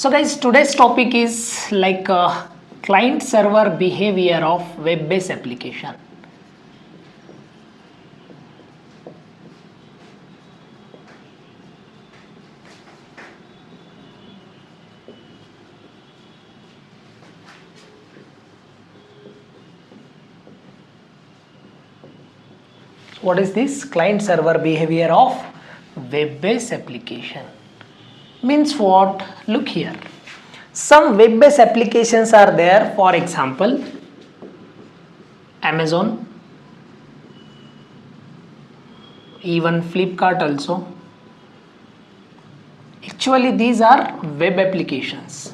So guys, today's topic is like client server behavior of web-based application. What is this? Client server behavior of web-based application. Means what? Look here. Some web-based applications are there, for example, Amazon, even Flipkart also. Actually, these are web applications,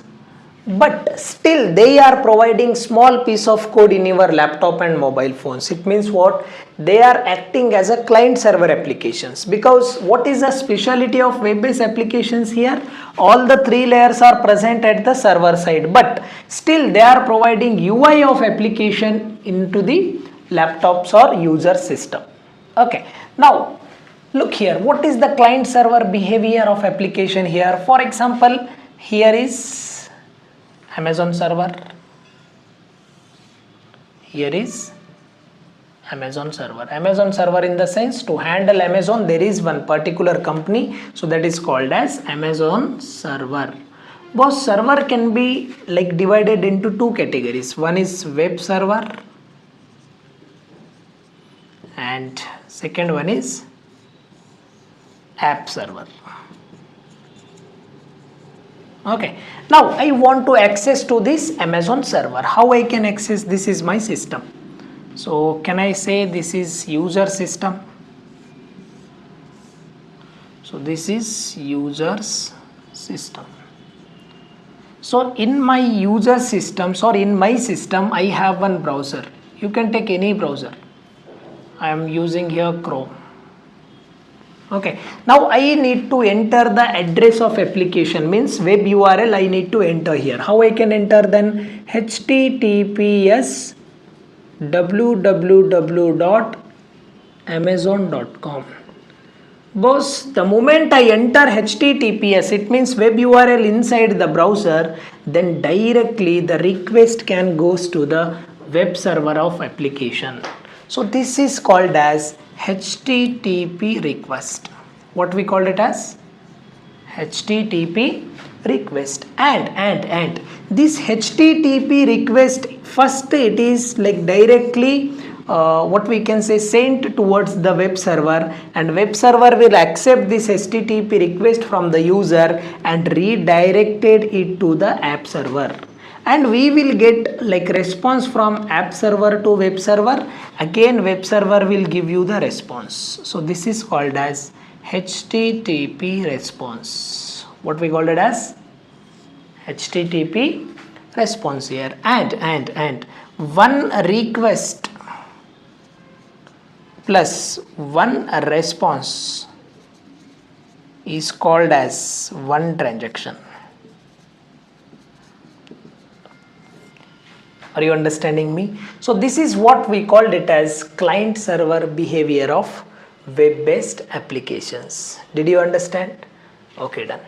but still they are providing small piece of code in your laptop and mobile phones. It means what? They are acting as a client server applications, because what is the speciality of web-based applications here? All the three layers are present at the server side, but still they are providing UI of application into the laptops or user system. Okay, now look here, what is the client server behavior of application here? For example, here is Amazon server, here is Amazon server. Amazon server in the sense, to handle Amazon there is one particular company, so that is called as Amazon server. Both server can be like divided into two categories. One is web server and second one is app server. Okay, now I want to access to this Amazon server. How I can access? This is my system. So can I say this is user system? So this is users system. So in my user systems or in my system, I have one browser. You can take any browser. I am using here Chrome. Okay, now I need to enter the address of application, means web URL I need to enter here. How I can enter then? https www.amazon.com. Boss, the moment I enter https, it means web URL inside the browser, then directly the request can goes to the web server of application. So this is called as HTTP request. What we call it as? HTTP request. And this HTTP request, first it is like directly what we can say sent towards the web server, and web server will accept this HTTP request from the user and redirected it to the app server, and we will get like response from app server to web server. Again web server will give you the response. So this is called as HTTP response. What we call it as? HTTP response here. And one request plus one response is called as one transaction. Are you understanding me? So this is what we called it as client server behavior of web-based applications. Did you understand? Okay, done.